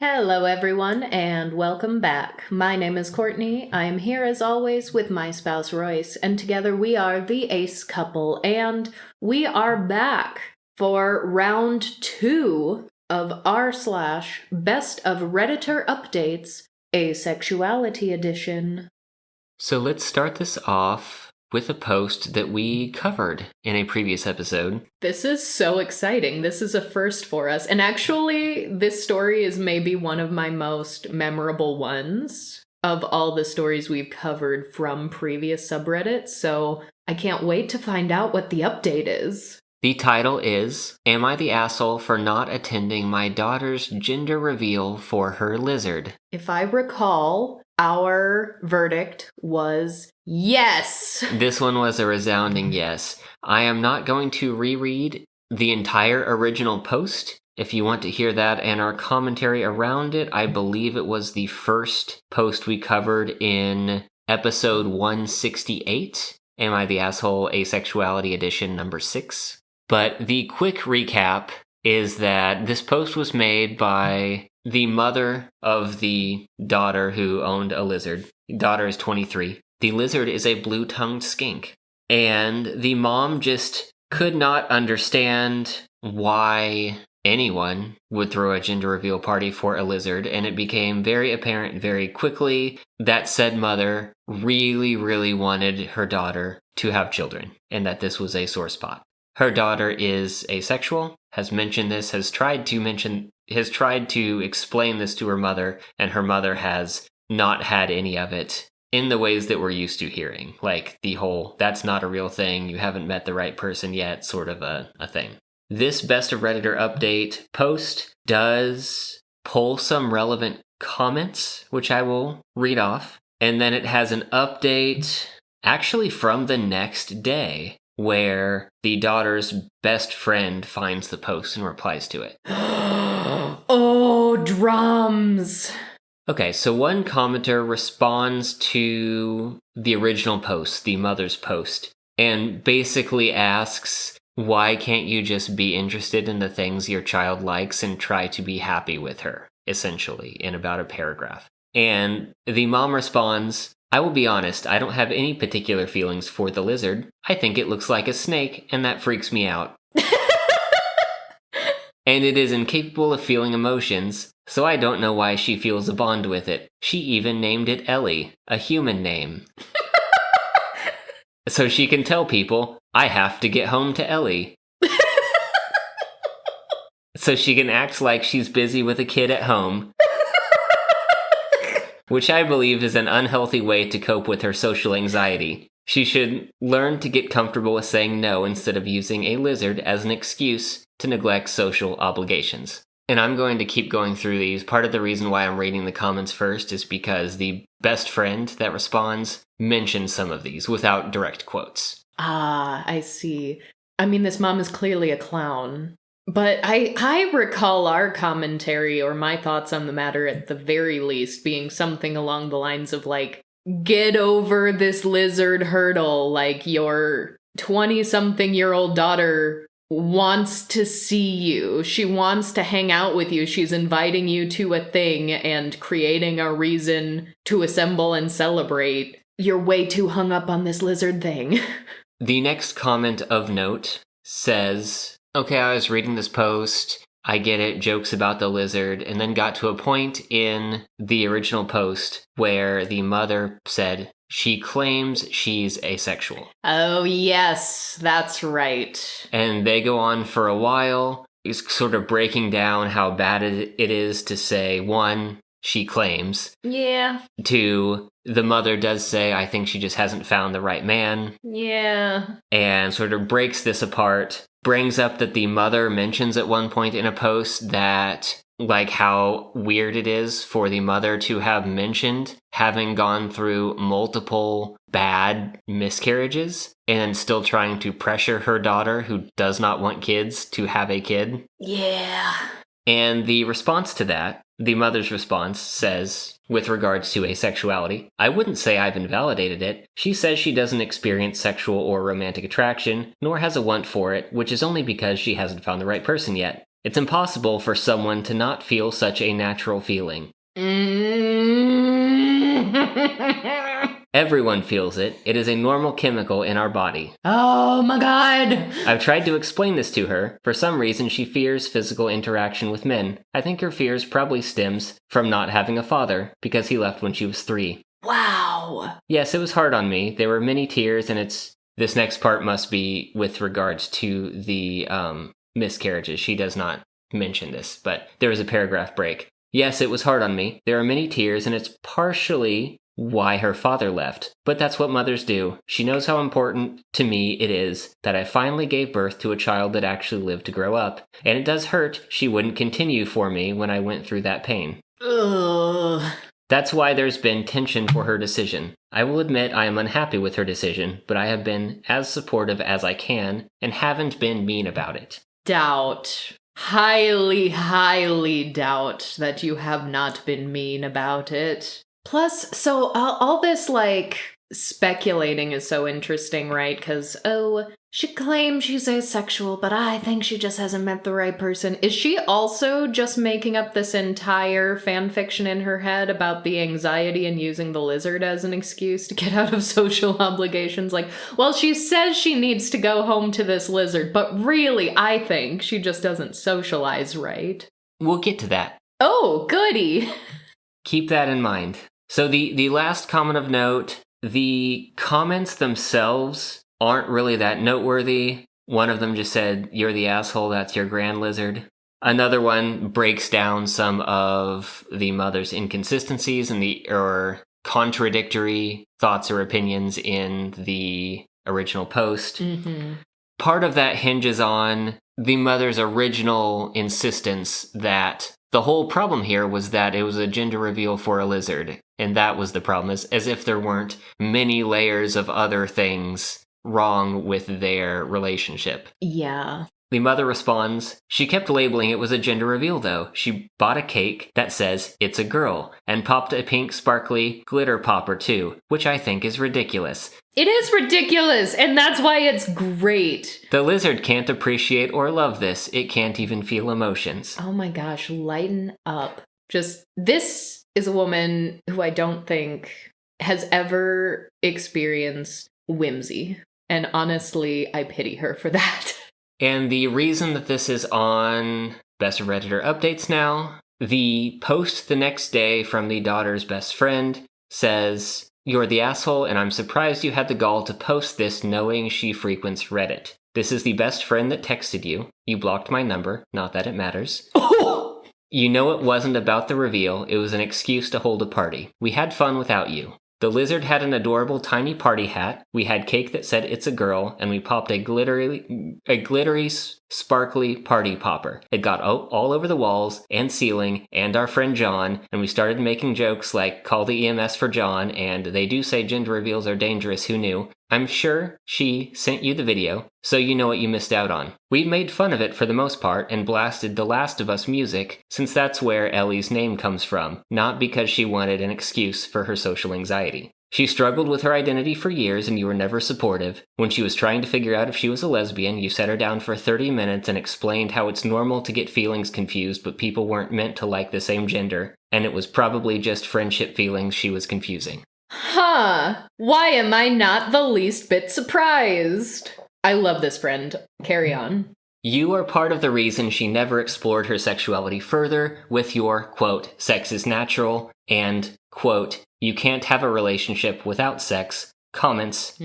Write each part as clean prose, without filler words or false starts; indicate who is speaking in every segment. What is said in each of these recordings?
Speaker 1: Hello, everyone, and welcome back. My name is Courtney. I am here as always with my spouse Royce, and together we are the Ace Couple, and we are back for round 2 of r/Best of Redditor Updates Asexuality Edition.
Speaker 2: So let's start this off with a post that we covered in a previous episode.
Speaker 1: This is so exciting. This is a first for us. And actually, this story is maybe one of my most memorable ones of all the stories we've covered from previous subreddits. So I can't wait to find out what the update is.
Speaker 2: The title is, Am I the Asshole for Not Attending My Daughter's Gender Reveal for Her Lizard?
Speaker 1: If I recall, our verdict was yes.
Speaker 2: This one was a resounding yes. I am not going to reread the entire original post. If you want to hear that and our commentary around it, I believe it was the first post we covered in episode 168, Am I the Asshole Asexuality Edition number 6. But the quick recap is that this post was made by the mother of the daughter who owned a lizard. The daughter is 23. The lizard is a blue-tongued skink. And the mom just could not understand why anyone would throw a gender reveal party for a lizard, and it became very apparent very quickly that said mother really, really wanted her daughter to have children, and that this was a sore spot. Her daughter is asexual, has mentioned this, has tried to explain this to her mother, and her mother has not had any of it in the ways that we're used to hearing. Like the whole, that's not a real thing, you haven't met the right person yet, sort of a thing. This Best of Redditor update post does pull some relevant comments, which I will read off. And then it has an update actually from the next day, where the daughter's best friend finds the post and replies to it.
Speaker 1: Oh, drums!
Speaker 2: Okay, so one commenter responds to the original post, the mother's post, and basically asks, why can't you just be interested in the things your child likes and try to be happy with her, essentially, in about a paragraph. And the mom responds, I will be honest, I don't have any particular feelings for the lizard. I think it looks like a snake, and that freaks me out. And it is incapable of feeling emotions, so I don't know why she feels a bond with it. She even named it Ellie, a human name. So she can tell people, I have to get home to Ellie. So she can act like she's busy with a kid at home. Which I believe is an unhealthy way to cope with her social anxiety. She should learn to get comfortable with saying no instead of using a lizard as an excuse to neglect social obligations. And I'm going to keep going through these. Part of the reason why I'm reading the comments first is because the best friend that responds mentions some of these without direct quotes.
Speaker 1: Ah, I see. I mean, this mom is clearly a clown. But I recall our commentary, or my thoughts on the matter at the very least, being something along the lines of, like, get over this lizard hurdle, like, your 20-something-year-old daughter wants to see you. She wants to hang out with you. She's inviting you to a thing and creating a reason to assemble and celebrate. You're way too hung up on this lizard thing.
Speaker 2: The next comment of note says, okay, I was reading this post, I get it, jokes about the lizard, and then got to a point in the original post where the mother said she claims she's asexual.
Speaker 1: Oh, yes, that's right.
Speaker 2: And they go on for a while, is sort of breaking down how bad it is to say, one, she claims.
Speaker 1: Yeah.
Speaker 2: Two, the mother does say, I think she just hasn't found the right man.
Speaker 1: Yeah.
Speaker 2: And sort of breaks this apart. Brings up that the mother mentions at one point in a post that, like, how weird it is for the mother to have mentioned having gone through multiple bad miscarriages and still trying to pressure her daughter, who does not want kids, to have a kid.
Speaker 1: Yeah.
Speaker 2: And the response to that, the mother's response says, with regards to asexuality, I wouldn't say I've invalidated it. She says she doesn't experience sexual or romantic attraction, nor has a want for it, which is only because she hasn't found the right person yet. It's impossible for someone to not feel such a natural feeling. Everyone feels it. It is a normal chemical in our body.
Speaker 1: Oh my god!
Speaker 2: I've tried to explain this to her. For some reason, she fears physical interaction with men. I think her fears probably stems from not having a father, because he left when she was 3.
Speaker 1: Wow!
Speaker 2: Yes, it was hard on me. There were many tears, and this next part must be with regards to the miscarriages. She does not mention this, but there was a paragraph break. Yes, it was hard on me. There are many tears, and it's partially why her father left. But that's what mothers do. She knows how important to me it is that I finally gave birth to a child that actually lived to grow up. And it does hurt she wouldn't continue for me when I went through that pain.
Speaker 1: Ugh.
Speaker 2: That's why there's been tension for her decision. I will admit I am unhappy with her decision, but I have been as supportive as I can and haven't been mean about it.
Speaker 1: Doubt. Highly, highly doubt that you have not been mean about it. Plus, so all this, like, speculating is so interesting, right? Because, she claims she's asexual, but I think she just hasn't met the right person. Is she also just making up this entire fan fiction in her head about the anxiety and using the lizard as an excuse to get out of social obligations? Like, well, she says she needs to go home to this lizard, but really, I think she just doesn't socialize right.
Speaker 2: We'll get to that.
Speaker 1: Oh, goody!
Speaker 2: Keep that in mind. So the last comment of note, the comments themselves aren't really that noteworthy. One of them just said, "You're the asshole, that's your grand lizard." Another one breaks down some of the mother's inconsistencies and or contradictory thoughts or opinions in the original post.
Speaker 1: Mm-hmm.
Speaker 2: Part of that hinges on the mother's original insistence that the whole problem here was that it was a gender reveal for a lizard. And that was the problem, as if there weren't many layers of other things wrong with their relationship.
Speaker 1: Yeah.
Speaker 2: The mother responds, "She kept labeling it was a gender reveal, though. She bought a cake that says it's a girl, and popped a pink sparkly glitter popper, too, which I think is ridiculous.
Speaker 1: It is ridiculous, and that's why it's great.
Speaker 2: The lizard can't appreciate or love this. It can't even feel emotions."
Speaker 1: Oh my gosh, lighten up. This is a woman who I don't think has ever experienced whimsy. And honestly, I pity her for that.
Speaker 2: And the reason that this is on Best of Redditor Updates now, the post the next day from the daughter's best friend says, "You're the asshole, and I'm surprised you had the gall to post this knowing she frequents Reddit. This is the best friend that texted you. You blocked my number, not that it matters. You know it wasn't about the reveal, it was an excuse to hold a party. We had fun without you. The lizard had an adorable tiny party hat, we had cake that said it's a girl, and we popped a glittery, sparkly party popper. It got all over the walls and ceiling and our friend John, and we started making jokes like, call the EMS for John, and they do say gender reveals are dangerous, who knew? I'm sure she sent you the video, so you know what you missed out on. We made fun of it for the most part and blasted The Last of Us music, since that's where Ellie's name comes from, not because she wanted an excuse for her social anxiety. She struggled with her identity for years and you were never supportive. When she was trying to figure out if she was a lesbian, you set her down for 30 minutes and explained how it's normal to get feelings confused, but people weren't meant to like the same gender, and it was probably just friendship feelings she was confusing."
Speaker 1: Huh. Why am I not the least bit surprised? I love this friend. Carry on.
Speaker 2: You are part of the reason she never explored her sexuality further with your, quote, sex is natural, and, quote, you can't have a relationship without sex, comments,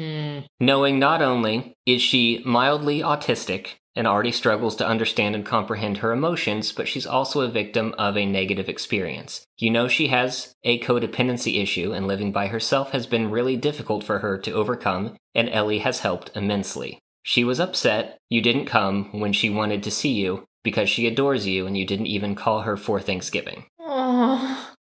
Speaker 2: knowing not only is she mildly autistic and already struggles to understand and comprehend her emotions, but she's also a victim of a negative experience. You know she has a codependency issue, and living by herself has been really difficult for her to overcome, and Ellie has helped immensely. She was upset you didn't come when she wanted to see you because she adores you and you didn't even call her for Thanksgiving.
Speaker 1: Oh.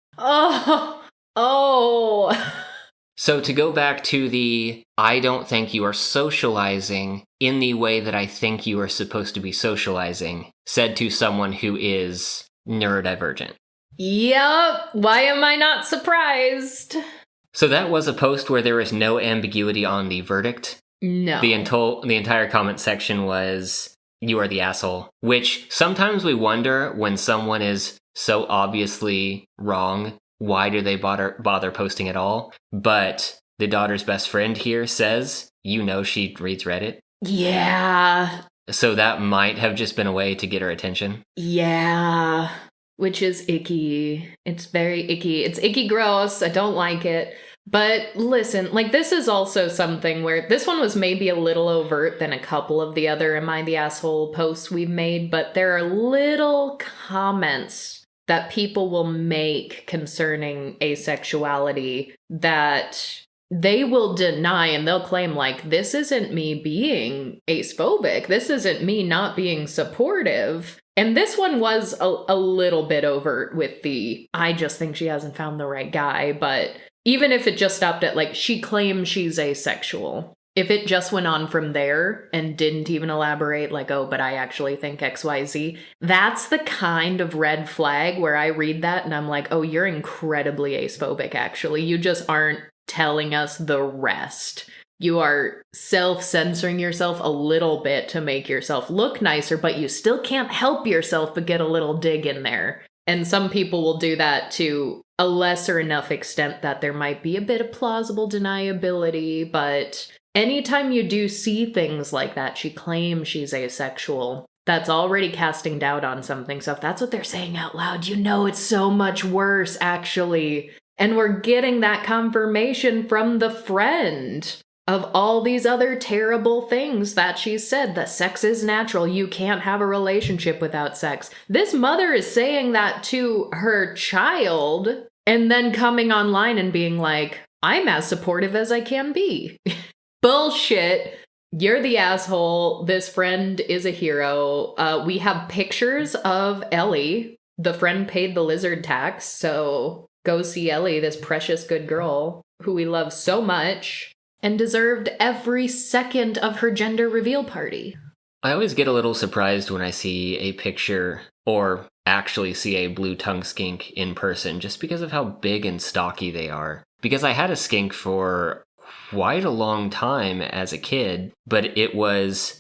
Speaker 2: So to go back to the, I don't think you are socializing in the way that I think you are supposed to be socializing, said to someone who is neurodivergent.
Speaker 1: Yep. Why am I not surprised?
Speaker 2: So that was a post where there was no ambiguity on the verdict.
Speaker 1: No.
Speaker 2: The entire comment section was, you are the asshole, which sometimes we wonder when someone is so obviously wrong, why do they bother posting at all? But the daughter's best friend here says, she reads Reddit.
Speaker 1: Yeah.
Speaker 2: So that might have just been a way to get her attention.
Speaker 1: Yeah. Which is icky. It's very icky. It's icky gross. I don't like it. But listen, like, this is also something where this one was maybe a little overt than a couple of the other Am I the Asshole posts we've made, but there are little comments that people will make concerning asexuality that they will deny, and they'll claim, like, this isn't me being acephobic. This isn't me not being supportive. And this one was a little bit overt with the, I just think she hasn't found the right guy, but even if it just stopped at, like, she claims she's asexual, if it just went on from there and didn't even elaborate, like, oh, but I actually think XYZ, that's the kind of red flag where I read that and I'm like, oh, you're incredibly acephobic, actually. You just aren't telling us the rest. You are self-censoring yourself a little bit to make yourself look nicer, but you still can't help yourself but get a little dig in there. And some people will do that to a lesser enough extent that there might be a bit of plausible deniability, but anytime you do see things like that, she claims she's asexual, that's already casting doubt on something. So if that's what they're saying out loud, it's so much worse, actually. And we're getting that confirmation from the friend of all these other terrible things that she said, that sex is natural, you can't have a relationship without sex. This mother is saying that to her child and then coming online and being like, I'm as supportive as I can be. Bullshit. You're the asshole. This friend is a hero. We have pictures of Ellie. The friend paid the lizard tax, so go see Ellie, this precious good girl who we love so much and deserved every second of her gender reveal party.
Speaker 2: I always get a little surprised when I see a picture or actually see a blue tongue skink in person, just because of how big and stocky they are. Because I had a skink for quite a long time as a kid, but it was,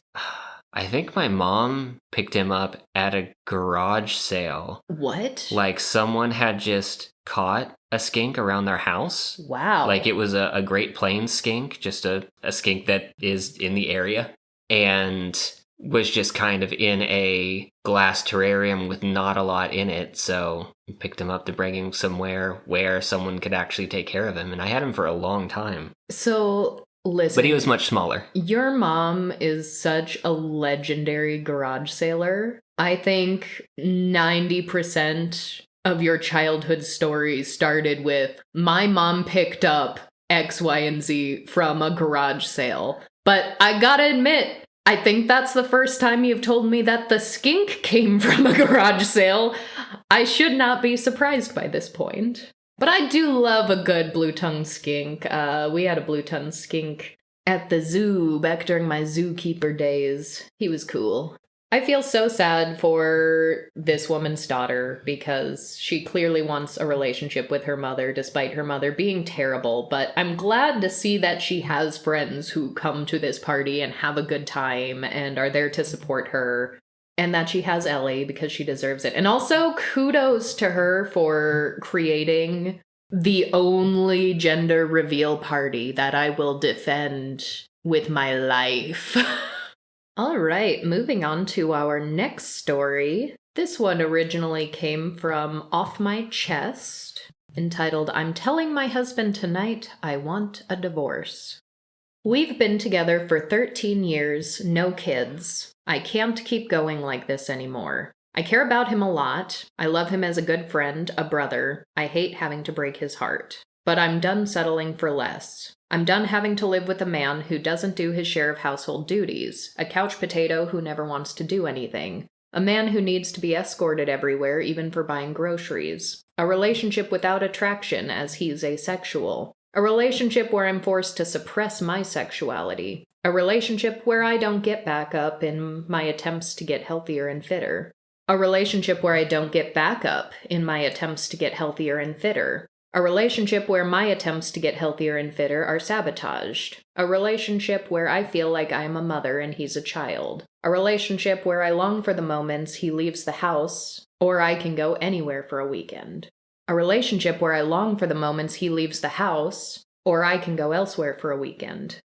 Speaker 2: I think my mom picked him up at a garage sale.
Speaker 1: What?
Speaker 2: Like someone had just caught a skink around their house.
Speaker 1: Wow.
Speaker 2: Like it was a Great Plains skink, just a skink that is in the area, and was just kind of in a glass terrarium with not a lot in it. So I picked him up to bring him somewhere where someone could actually take care of him. And I had him for a long time.
Speaker 1: So listen.
Speaker 2: But he was much smaller.
Speaker 1: Your mom is such a legendary garage sailor. I think 90% of your childhood stories started with, my mom picked up X, Y, and Z from a garage sale. But I gotta admit, I think that's the first time you've told me that the skink came from a garage sale. I should not be surprised by this point. But I do love a good blue-tongued skink. We had a blue-tongued skink at the zoo back during my zookeeper days. He was cool. I feel so sad for this woman's daughter because she clearly wants a relationship with her mother despite her mother being terrible, but I'm glad to see that she has friends who come to this party and have a good time and are there to support her, and that she has Ellie because she deserves it. And also kudos to her for creating the only gender reveal party that I will defend with my life. All right, moving on to our next story. This one originally came from Off My Chest, entitled, I'm Telling My Husband Tonight I Want a Divorce. We've been together for 13 years, no kids. I can't keep going like this anymore. I care about him a lot. I love him as a good friend, a brother. I hate having to break his heart. But I'm done settling for less. I'm done having to live with a man who doesn't do his share of household duties, a couch potato who never wants to do anything, a man who needs to be escorted everywhere, even for buying groceries, a relationship without attraction as he's asexual, a relationship where I'm forced to suppress my sexuality, a relationship where I don't get back up in my attempts to get healthier and fitter, a relationship where I don't get back up in my attempts to get healthier and fitter, A relationship where my attempts to get healthier and fitter are sabotaged. A relationship where I feel like I'm a mother and he's a child. A relationship where I long for the moments he leaves the house, or I can go anywhere for a weekend. A relationship where I long for the moments he leaves the house, or I can go elsewhere for a weekend.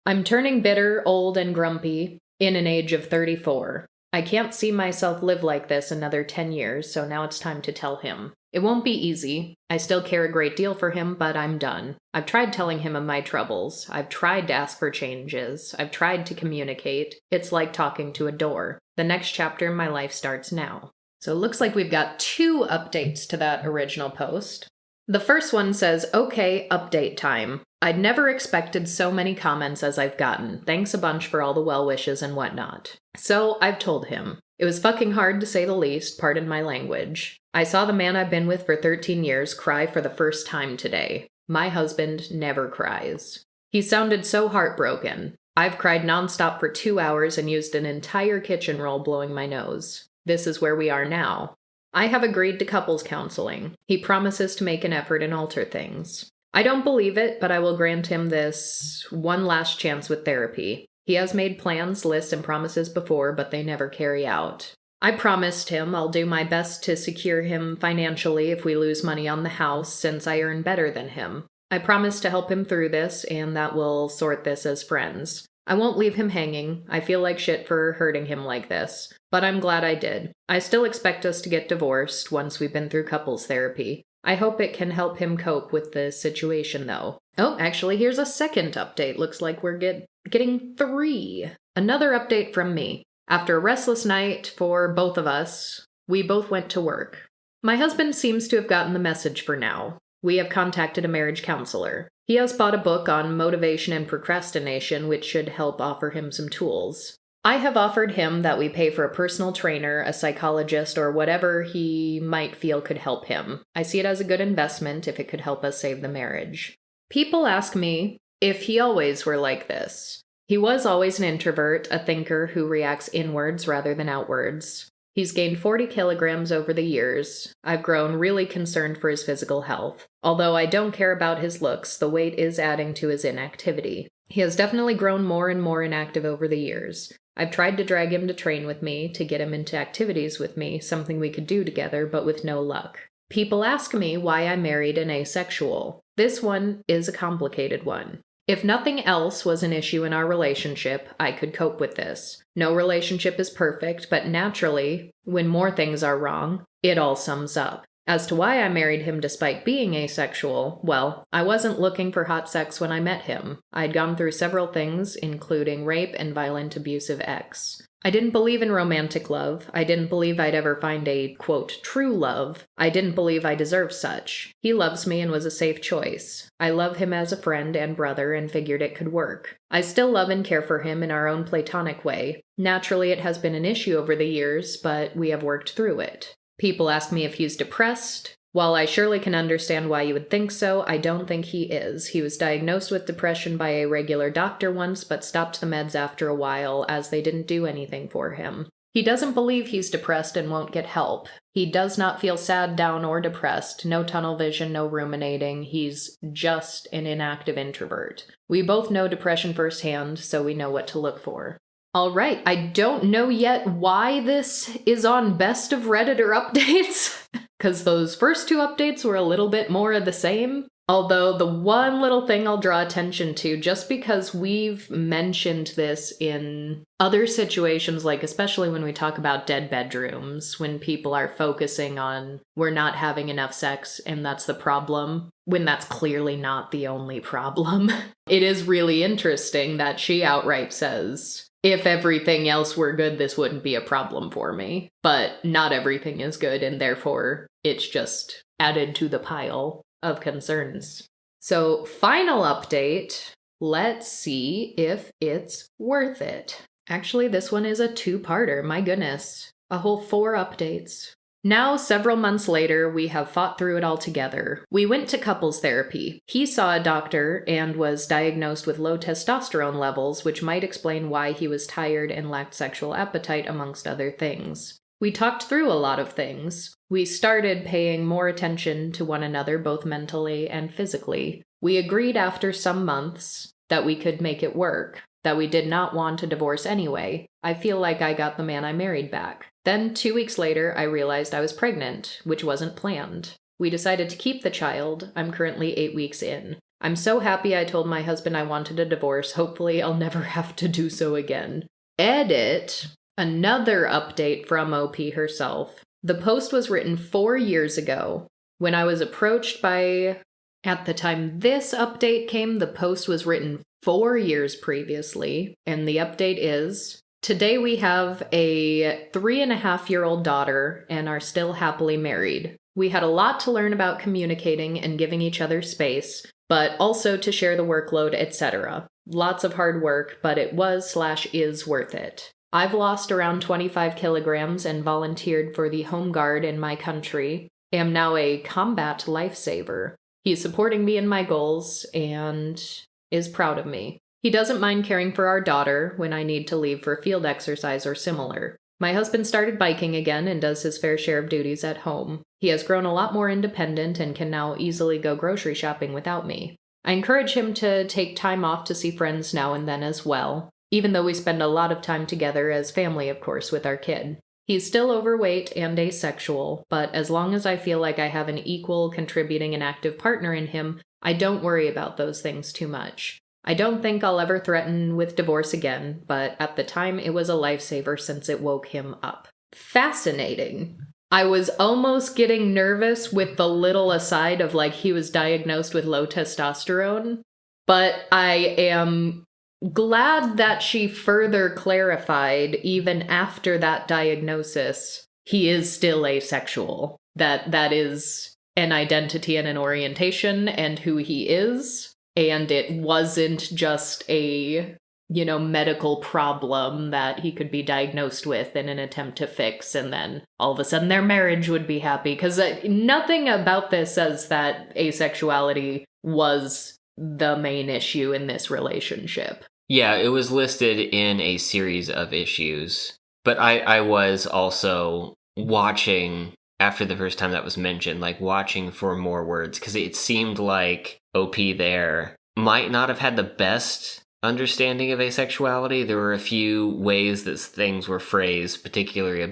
Speaker 1: I'm turning bitter, old, and grumpy in an age of 34. I can't see myself live like this another 10 years, so now it's time to tell him. It won't be easy. I still care a great deal for him, but I'm done. I've tried telling him of my troubles. I've tried to ask for changes. I've tried to communicate. It's like talking to a door. The next chapter in my life starts now. So it looks like we've got 2 updates to that original post. The first one says, okay, update time. I'd never expected so many comments as I've gotten. Thanks a bunch for all the well wishes and whatnot. So I've told him. It was fucking hard to say the least, pardon my language. I saw the man I've been with for 13 years cry for the first time today. My husband never cries. He sounded so heartbroken. I've cried nonstop for 2 hours and used an entire kitchen roll blowing my nose. This is where we are now. I have agreed to couples counseling. He promises to make an effort and alter things. I don't believe it, but I will grant him this one last chance with therapy. He has made plans, lists, and promises before, but they never carry out. I promised him I'll do my best to secure him financially if we lose money on the house, since I earn better than him. I promised to help him through this, and that we'll sort this as friends. I won't leave him hanging. I feel like shit for hurting him like this, but I'm glad I did. I still expect us to get divorced once we've been through couples therapy. I hope it can help him cope with the situation, though. Oh, actually, here's a second update. Looks like we're getting 3. Another update from me. After a restless night for both of us, we both went to work. My husband seems to have gotten the message for now. We have contacted a marriage counselor. He has bought a book on motivation and procrastination, which should help offer him some tools. I have offered him that we pay for a personal trainer, a psychologist, or whatever he might feel could help him. I see it as a good investment if it could help us save the marriage. People ask me if he always were like this. He was always an introvert, a thinker who reacts inwards rather than outwards. He's gained 40 kilograms over the years. I've grown really concerned for his physical health. Although I don't care about his looks, the weight is adding to his inactivity. He has definitely grown more and more inactive over the years. I've tried to drag him to train with me, to get him into activities with me, something we could do together, but with no luck. People ask me why I married an asexual. This one is a complicated one. If nothing else was an issue in our relationship, I could cope with this. No relationship is perfect, but naturally, when more things are wrong, it all sums up. As to why I married him despite being asexual, well, I wasn't looking for hot sex when I met him. I'd gone through several things, including rape and violent abusive ex. I didn't believe in romantic love. I didn't believe I'd ever find a, quote, true love. I didn't believe I deserved such. He loves me and was a safe choice. I love him as a friend and brother and figured it could work. I still love and care for him in our own platonic way. Naturally, it has been an issue over the years, but we have worked through it. People ask me if he's depressed. While I surely can understand why you would think so, I don't think he is. He was diagnosed with depression by a regular doctor once, but stopped the meds after a while, as they didn't do anything for him. He doesn't believe he's depressed and won't get help. He does not feel sad, down, or depressed. No tunnel vision, no ruminating. He's just an inactive introvert. We both know depression firsthand, so we know what to look for. All right, I don't know yet why this is on Best of Redditor Updates, because those first 2 updates were a little bit more of the same. Although the one little thing I'll draw attention to, just because we've mentioned this in other situations, like especially when we talk about dead bedrooms, when people are focusing on we're not having enough sex and that's the problem, when that's clearly not the only problem. It is really interesting that she outright says, if everything else were good, this wouldn't be a problem for me. But not everything is good, and therefore it's just added to the pile of concerns. So, final update. Let's see if it's worth it. Actually, this one is a 2-parter. My goodness. A whole 4 updates. Now, several months later, we have fought through it all together. We went to couples therapy. He saw a doctor and was diagnosed with low testosterone levels, which might explain why he was tired and lacked sexual appetite, amongst other things. We talked through a lot of things. We started paying more attention to one another, both mentally and physically. We agreed after some months that we could make it work, that we did not want a divorce anyway. I feel like I got the man I married back. Then 2 weeks later, I realized I was pregnant, which wasn't planned. We decided to keep the child. I'm currently 8 weeks in. I'm so happy I told my husband I wanted a divorce. Hopefully, I'll never have to do so again. Edit. Another update from OP herself. The post was written 4 years ago. When I was approached by... At the time this update came, the post was written 4 years previously. And the update is... Today we have a 3.5-year-old daughter and are still happily married. We had a lot to learn about communicating and giving each other space, but also to share the workload, etc. Lots of hard work, but it was/is worth it. I've lost around 25 kilograms and volunteered for the Home Guard in my country. Am now a combat lifesaver. He's supporting me in my goals and is proud of me. He doesn't mind caring for our daughter when I need to leave for field exercise or similar. My husband started biking again and does his fair share of duties at home. He has grown a lot more independent and can now easily go grocery shopping without me. I encourage him to take time off to see friends now and then as well, even though we spend a lot of time together as family, of course, with our kid. He's still overweight and asexual, but as long as I feel like I have an equal, contributing, and active partner in him, I don't worry about those things too much. I don't think I'll ever threaten with divorce again, but at the time it was a lifesaver since it woke him up. Fascinating. I was almost getting nervous with the little aside of like he was diagnosed with low testosterone, but I am glad that she further clarified even after that diagnosis, he is still asexual. That is an identity and an orientation and who he is. And it wasn't just a, medical problem that he could be diagnosed with in an attempt to fix, and then all of a sudden their marriage would be happy. Because nothing about this says that asexuality was the main issue in this relationship.
Speaker 2: Yeah, it was listed in a series of issues. But I was also watching, after the first time that was mentioned, like watching for more words, because it seemed like OP there might not have had the best understanding of asexuality. There were a few ways that things were phrased, particularly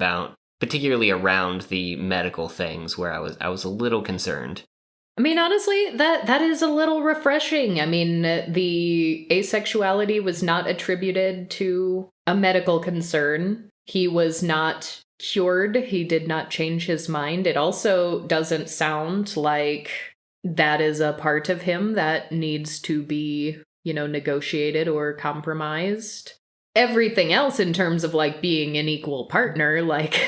Speaker 2: around the medical things, where I was a little concerned.
Speaker 1: I mean, honestly, that is a little refreshing. I mean, the asexuality was not attributed to a medical concern. He was not cured. He did not change his mind. It also doesn't sound like that is a part of him that needs to be, negotiated or compromised. Everything else in terms of like being an equal partner, like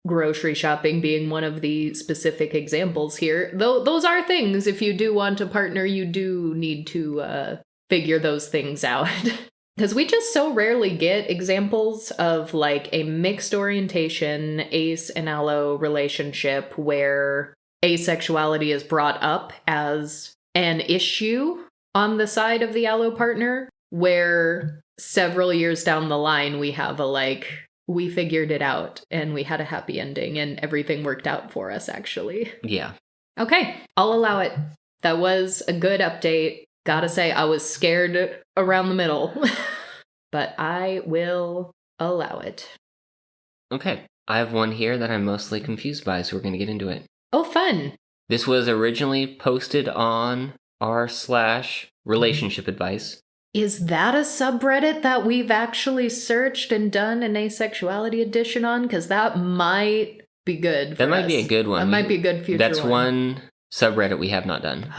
Speaker 1: grocery shopping being one of the specific examples here, though those are things, if you do want a partner, you do need to figure those things out. Because we just so rarely get examples of like a mixed orientation, ace and allo relationship where asexuality is brought up as an issue on the side of the allo partner, where several years down the line we have we figured it out and we had a happy ending and everything worked out for us, actually.
Speaker 2: Yeah.
Speaker 1: Okay, I'll allow it. That was a good update. Gotta say, I was scared around the middle, but I will allow it.
Speaker 2: Okay, I have one here that I'm mostly confused by, so we're going to get into it.
Speaker 1: Oh, fun.
Speaker 2: This was originally posted on r/relationship advice.
Speaker 1: Is that a subreddit that we've actually searched and done an asexuality edition on? Because that might be good for
Speaker 2: That might
Speaker 1: us.
Speaker 2: be a good one.
Speaker 1: That might be a good future
Speaker 2: That's one subreddit we have not done.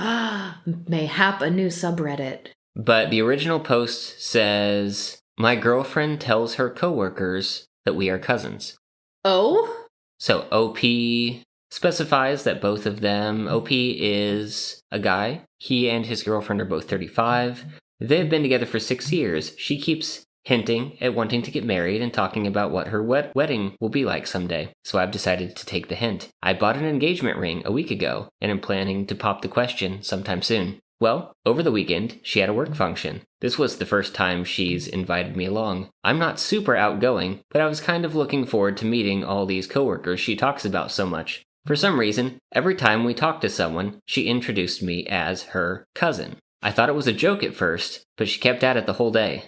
Speaker 1: Mayhap a new subreddit.
Speaker 2: But the original post says, "My girlfriend tells her coworkers that we are cousins."
Speaker 1: Oh?
Speaker 2: So OP specifies that both of them, OP is a guy. He and his girlfriend are both 35. They've been together for 6 years. She keeps hinting at wanting to get married and talking about what her wedding will be like someday. So I've decided to take the hint. I bought an engagement ring a week ago and am planning to pop the question sometime soon. Well, over the weekend, she had a work function. This was the first time she's invited me along. I'm not super outgoing, but I was kind of looking forward to meeting all these coworkers she talks about so much. For some reason, every time we talked to someone, she introduced me as her cousin. I thought it was a joke at first, but she kept at it the whole day.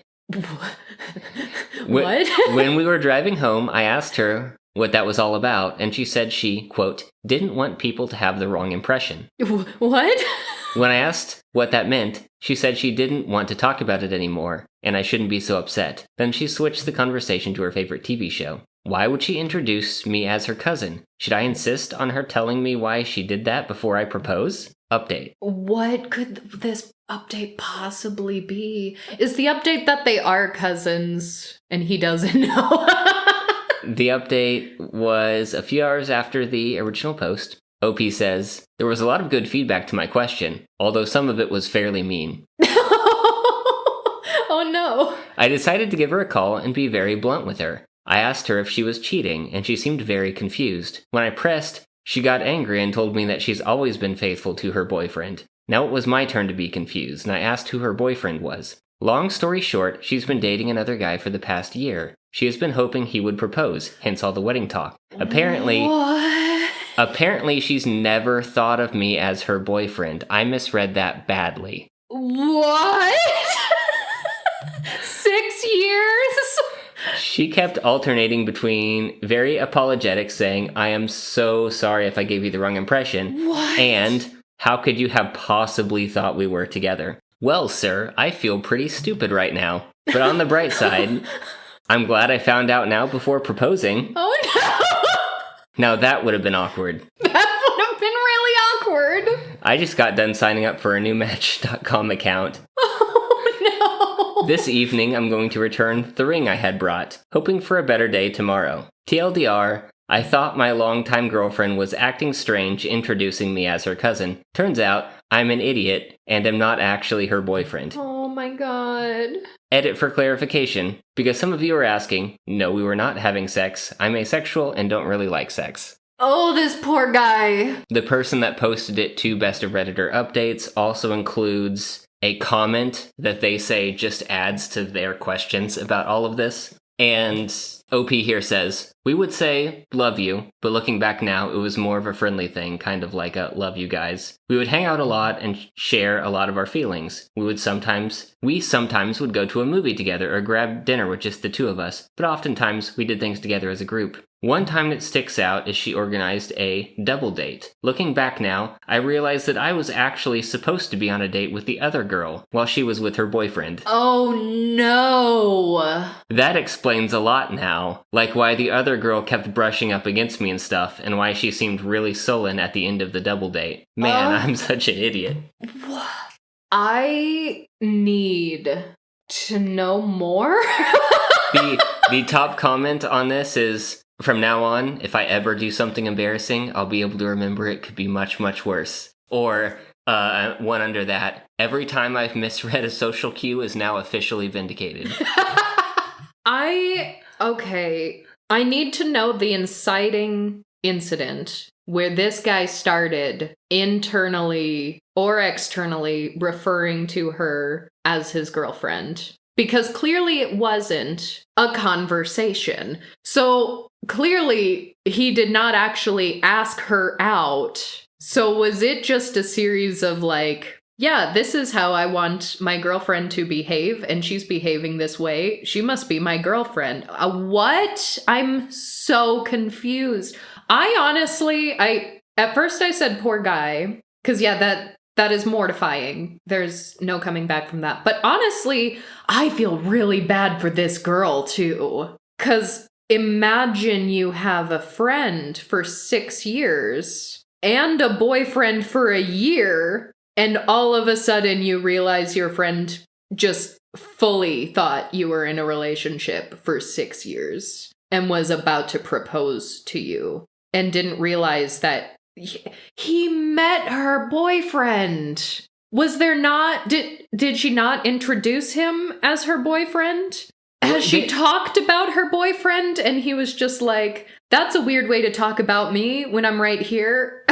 Speaker 1: What?
Speaker 2: When we were driving home, I asked her what that was all about, and she said she, quote, didn't want people to have the wrong impression.
Speaker 1: What?
Speaker 2: When I asked what that meant, she said she didn't want to talk about it anymore, and I shouldn't be so upset. Then she switched the conversation to her favorite TV show. Why would she introduce me as her cousin? Should I insist on her telling me why she did that before I propose? Update.
Speaker 1: What could this update possibly be? Is the update that they are cousins and he doesn't know?
Speaker 2: The update was a few hours after the original post. OP says, there was a lot of good feedback to my question, although some of it was fairly mean.
Speaker 1: Oh no.
Speaker 2: I decided to give her a call and be very blunt with her. I asked her if she was cheating, and she seemed very confused. When I pressed, she got angry and told me that she's always been faithful to her boyfriend. Now it was my turn to be confused, and I asked who her boyfriend was. Long story short, she's been dating another guy for the past year. She has been hoping he would propose, hence all the wedding talk. Apparently she's never thought of me as her boyfriend. I misread that badly.
Speaker 1: What? 6 years?
Speaker 2: She kept alternating between very apologetic, saying, I am so sorry if I gave you the wrong impression,
Speaker 1: What?
Speaker 2: and how could you have possibly thought we were together? Well, sir, I feel pretty stupid right now. But on the bright side, I'm glad I found out now before proposing.
Speaker 1: Oh no!
Speaker 2: Now that would have been awkward.
Speaker 1: That would have been really awkward.
Speaker 2: I just got done signing up for a new Match.com account.
Speaker 1: Oh no!
Speaker 2: This evening, I'm going to return the ring I had brought, hoping for a better day tomorrow. TLDR, I thought my longtime girlfriend was acting strange introducing me as her cousin. Turns out, I'm an idiot and am not actually her boyfriend.
Speaker 1: Oh my god.
Speaker 2: Edit for clarification, because some of you are asking, no, we were not having sex. I'm asexual and don't really like sex.
Speaker 1: Oh, this poor guy.
Speaker 2: The person that posted it to Best of Redditor Updates also includes a comment that they say just adds to their questions about all of this. And OP here says, we would say, love you, but looking back now, it was more of a friendly thing, kind of like a love you guys. We would hang out a lot and share a lot of our feelings. We sometimes would go to a movie together or grab dinner with just the two of us, but oftentimes we did things together as a group. One time that sticks out is she organized a double date. Looking back now, I realized that I was actually supposed to be on a date with the other girl while she was with her boyfriend.
Speaker 1: Oh no.
Speaker 2: That explains a lot now, like why the other girl kept brushing up against me and stuff, and why she seemed really sullen at the end of the double date. Man, I'm such an idiot.
Speaker 1: I need to know more.
Speaker 2: The top comment on this is, from now on, if I ever do something embarrassing, I'll be able to remember it could be much, much worse. Or, one under that, every time I've misread a social cue is now officially vindicated.
Speaker 1: Okay, I need to know the inciting incident where this guy started internally or externally referring to her as his girlfriend. Because clearly it wasn't a conversation. So clearly he did not actually ask her out. So was it just a series of like, yeah, this is how I want my girlfriend to behave, and she's behaving this way. She must be my girlfriend. What? I'm so confused. At first I said poor guy, because yeah, that is mortifying. There's no coming back from that. But honestly, I feel really bad for this girl too. Because imagine you have a friend for 6 years and a boyfriend for a year, and all of a sudden you realize your friend just fully thought you were in a relationship for 6 years and was about to propose to you and didn't realize that he met her boyfriend. Was there not... Did she not introduce him as her boyfriend? Has she talked about her boyfriend and he was just like, that's a weird way to talk about me when I'm right here?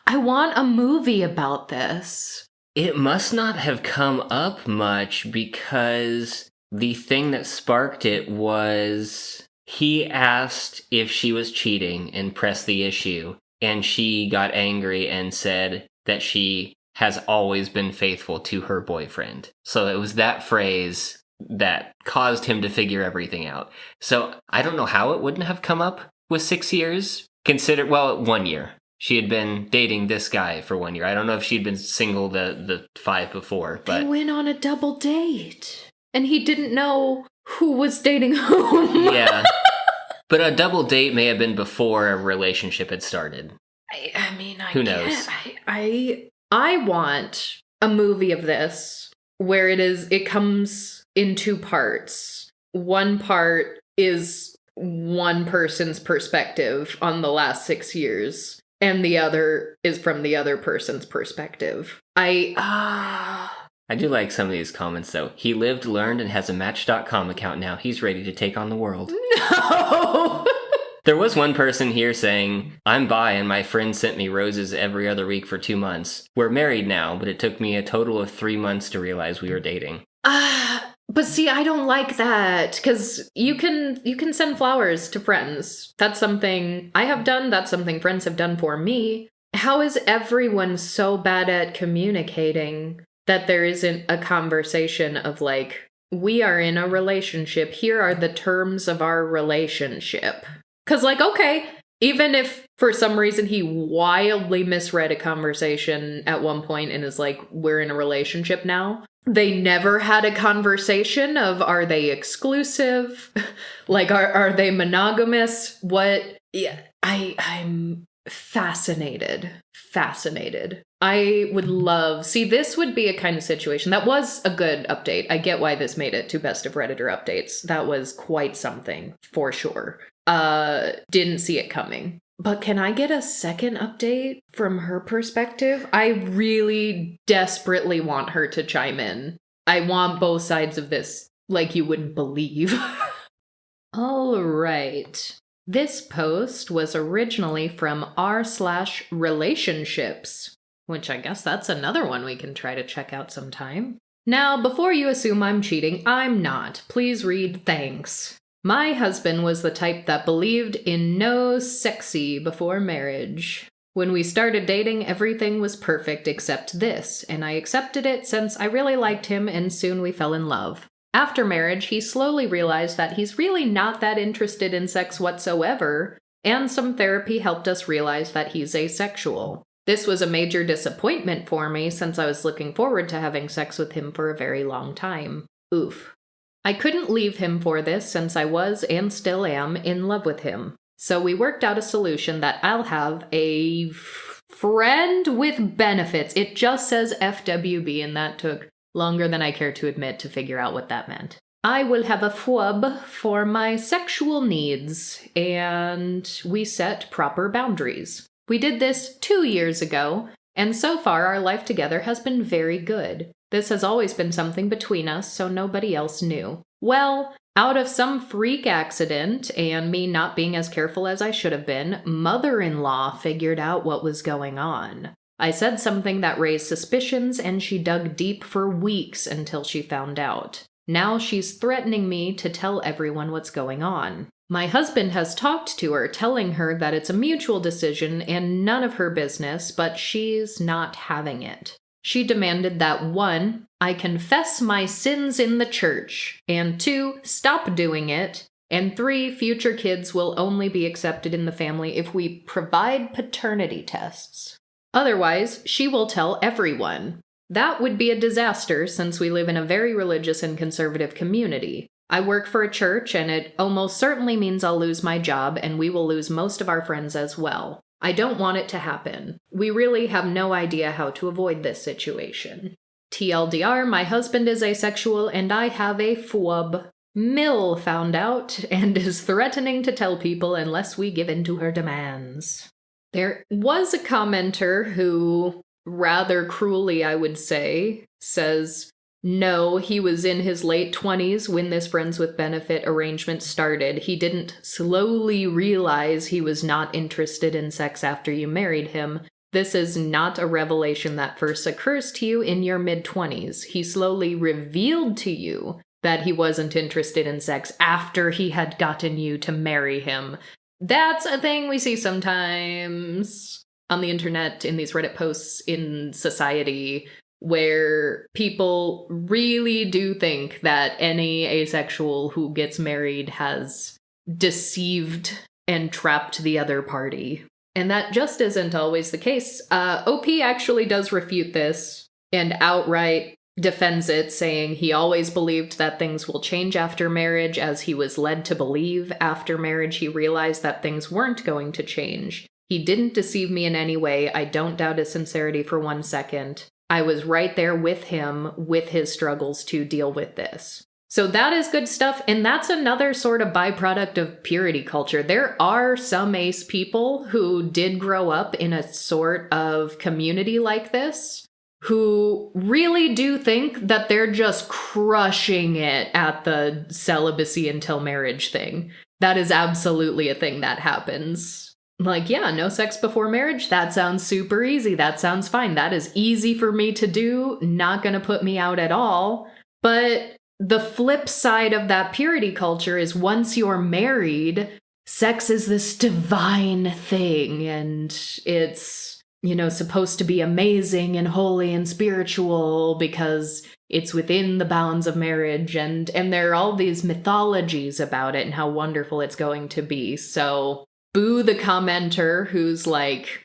Speaker 1: I want a movie about this.
Speaker 2: It must not have come up much because the thing that sparked it was He asked if she was cheating and pressed the issue, and she got angry and said that she has always been faithful to her boyfriend. So it was that phrase that caused him to figure everything out. So I don't know how it wouldn't have come up with 6 years. 1 year. She had been dating this guy for 1 year. I don't know if she'd been single the 5 before, but...
Speaker 1: They went on a double date. And he didn't know who was dating whom.
Speaker 2: Yeah. But a double date may have been before a relationship had started.
Speaker 1: I mean,
Speaker 2: who knows?
Speaker 1: I want a movie of this where it comes in 2 parts. One part is one person's perspective on the last 6 years, and the other is from the other person's perspective. I
Speaker 2: do like some of these comments, though. He lived, learned, and has a Match.com account now. He's ready to take on the world.
Speaker 1: No!
Speaker 2: There was one person here saying, I'm bi and my friend sent me roses every other week for 2 months. We're married now, but it took me a total of 3 months to realize we were dating.
Speaker 1: But see, I don't like that, because you can send flowers to friends. That's something I have done. That's something friends have done for me. How is everyone so bad at communicating that there isn't a conversation of like, we are in a relationship. Here are the terms of our relationship. Because like, okay, even if for some reason he wildly misread a conversation at one point and is like, we're in a relationship now. They never had a conversation of, are they exclusive? Like, are they monogamous? What? Yeah, I'm fascinated. I would love, see, this would be a kind of situation. That was a good update. I get why this made it to Best of Redditor Updates. That was quite something, for sure. Didn't see it coming. But can I get a second update from her perspective? I really desperately want her to chime in. I want both sides of this, like you wouldn't believe. All right. This post was originally from r/relationships, which I guess that's another one we can try to check out sometime. Now, before you assume I'm cheating, I'm not. Please read thanks. My husband was the type that believed in no sexy before marriage. When we started dating, everything was perfect except this, and I accepted it since I really liked him and soon we fell in love. After marriage, he slowly realized that he's really not that interested in sex whatsoever, and some therapy helped us realize that he's asexual. This was a major disappointment for me since I was looking forward to having sex with him for a very long time. Oof. I couldn't leave him for this since I was and still am in love with him. So we worked out a solution that I'll have a friend with benefits. It just says FWB, and that took longer than I care to admit to figure out what that meant. I will have a FWB for my sexual needs, and we set proper boundaries. We did this 2 years ago, and so far our life together has been very good. This has always been something between us, so nobody else knew. Well, out of some freak accident, and me not being as careful as I should have been, mother-in-law figured out what was going on. I said something that raised suspicions, and she dug deep for weeks until she found out. Now she's threatening me to tell everyone what's going on. My husband has talked to her, telling her that it's a mutual decision and none of her business, but she's not having it. She demanded that 1, I confess my sins in the church, and 2, stop doing it, and 3, future kids will only be accepted in the family if we provide paternity tests. Otherwise, she will tell everyone. That would be a disaster since we live in a very religious and conservative community. I work for a church, and it almost certainly means I'll lose my job, and we will lose most of our friends as well. I don't want it to happen. We really have no idea how to avoid this situation. TLDR, my husband is asexual and I have a FWB. Mill found out and is threatening to tell people unless we give in to her demands. There was a commenter who, rather cruelly I would say, says, no, he was in his late 20s when this friends with benefit arrangement started. He didn't slowly realize he was not interested in sex after you married him. This is not a revelation that first occurs to you in your mid-20s. He slowly revealed to you that he wasn't interested in sex after he had gotten you to marry him. That's a thing we see sometimes on the internet, in these Reddit posts, in society, where people really do think that any asexual who gets married has deceived and trapped the other party. And that just isn't always the case. OP actually does refute this and outright defends it, saying he always believed that things will change after marriage, as he was led to believe after marriage he realized that things weren't going to change. He didn't deceive me in any way. I don't doubt his sincerity for 1 second. I was right there with him, with his struggles to deal with this. So that is good stuff, and that's another sort of byproduct of purity culture. There are some ace people who did grow up in a sort of community like this, who really do think that they're just crushing it at the celibacy until marriage thing. That is absolutely a thing that happens. Like, yeah, no sex before marriage? That sounds super easy. That sounds fine. That is easy for me to do. Not gonna put me out at all. But the flip side of that purity culture is once you're married, sex is this divine thing, and it's, you know, supposed to be amazing and holy and spiritual because it's within the bounds of marriage, and there are all these mythologies about it and how wonderful it's going to be. So boo the commenter who's like,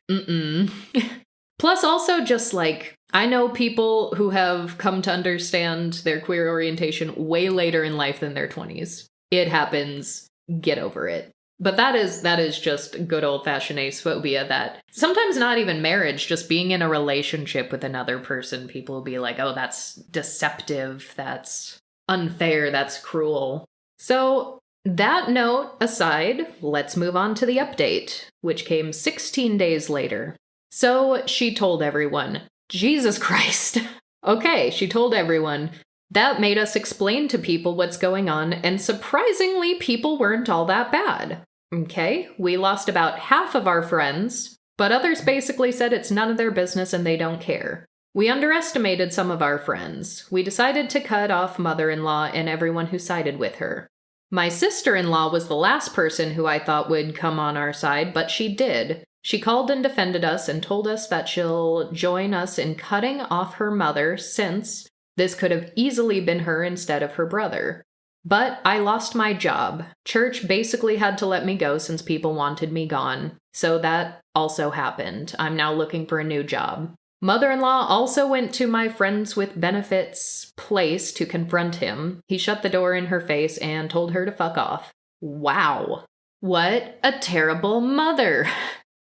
Speaker 1: Plus also just like, I know people who have come to understand their queer orientation way later in life than their 20s. It happens. Get over it. But that is just good old-fashioned ace-phobia that sometimes not even marriage, just being in a relationship with another person, people will be like, oh, that's deceptive, that's unfair, that's cruel. So that note aside, let's move on to the update, which came 16 days later. So she told everyone. Jesus Christ. Okay, she told everyone. That made us explain to people what's going on, and surprisingly, people weren't all that bad. Okay, we lost about half of our friends, but others basically said it's none of their business and they don't care. We underestimated some of our friends. We decided to cut off mother-in-law and everyone who sided with her. My sister-in-law was the last person who I thought would come on our side, but she did. She called and defended us and told us that she'll join us in cutting off her mother, since this could have easily been her instead of her brother. But I lost my job. Church basically had to let me go since people wanted me gone. So that also happened. I'm now looking for a new job. Mother-in-law also went to my friends with benefits place to confront him. He shut the door in her face and told her to fuck off. Wow. What a terrible mother.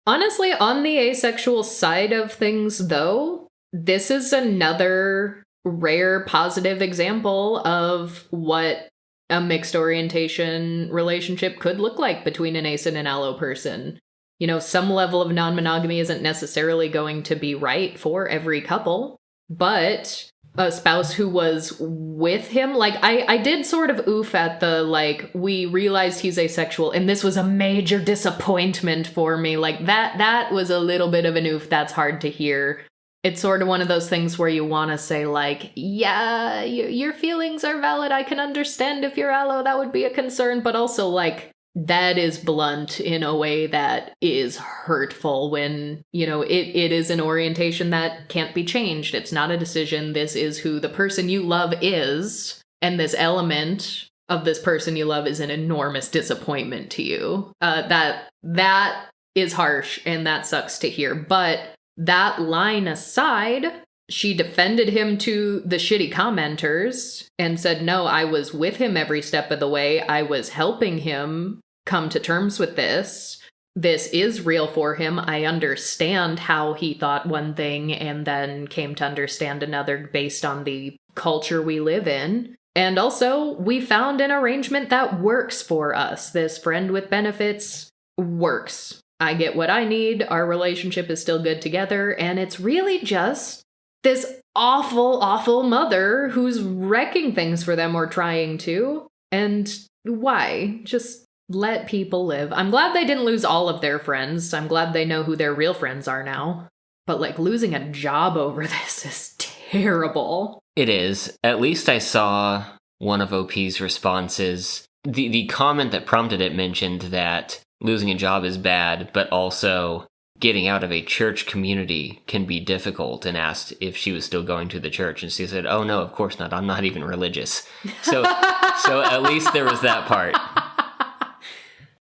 Speaker 1: Honestly, on the asexual side of things, though, this is another rare positive example of what a mixed orientation relationship could look like between an ace and an allo person. You know, some level of non-monogamy isn't necessarily going to be right for every couple, but a spouse who was with him, like, I did sort of oof at the, like, we realized he's asexual, and this was a major disappointment for me. Like, that was a little bit of an oof. That's hard to hear. It's sort of one of those things where you want to say, like, yeah, your feelings are valid. I can understand if you're allo, that would be a concern. But also, like, that is blunt in a way that is hurtful when, you know, it is an orientation that can't be changed. It's not a decision. This is who the person you love is. And this element of this person you love is an enormous disappointment to you. That is harsh and that sucks to hear. But that line aside, she defended him to the shitty commenters and said, no, I was with him every step of the way. I was helping him come to terms with this. This is real for him. I understand how he thought one thing and then came to understand another based on the culture we live in. And also, we found an arrangement that works for us. This friend with benefits works. I get what I need, our relationship is still good together, and it's really just this awful, awful mother who's wrecking things for them or trying to. And why? Just let people live. I'm glad they didn't lose all of their friends. I'm glad they know who their real friends are now. But, like, losing a job over this is terrible.
Speaker 2: It is. At least I saw one of OP's responses. The comment that prompted it mentioned that losing a job is bad, but also getting out of a church community can be difficult, and asked if she was still going to the church. And she said, "Oh no, of course not. I'm not even religious." So at least there was that part.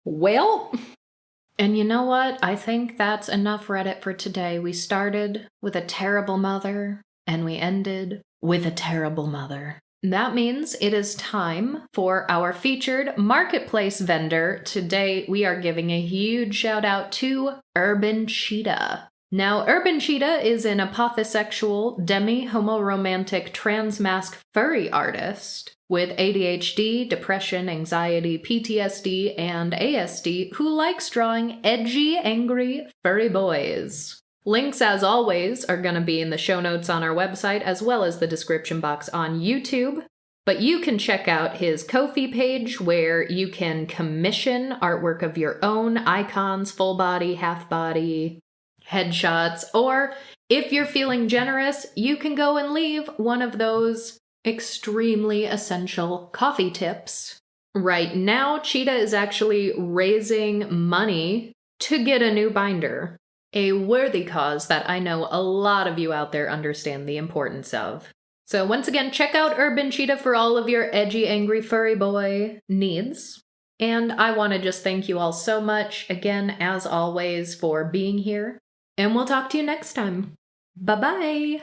Speaker 1: Well, and you know what? I think that's enough Reddit for today. We started with a terrible mother, and we ended with a terrible mother. That means it is time for our featured marketplace vendor. Today, we are giving a huge shout out to Urban Cheetah. Now, Urban Cheetah is an apothesexual, demi-homoromantic transmasc furry artist with ADHD, depression, anxiety, PTSD, and ASD who likes drawing edgy, angry, furry boys. Links, as always, are going to be in the show notes on our website, as well as the description box on YouTube. But you can check out his Ko-fi page, where you can commission artwork of your own, icons, full body, half body, headshots, or if you're feeling generous, you can go and leave one of those extremely essential coffee tips. Right now, Cheetah is actually raising money to get a new binder. A worthy cause that I know a lot of you out there understand the importance of. So once again, check out Urban Cheetah for all of your edgy, angry, furry boy needs. And I want to just thank you all so much, again, as always, for being here. And we'll talk to you next time. Bye-bye!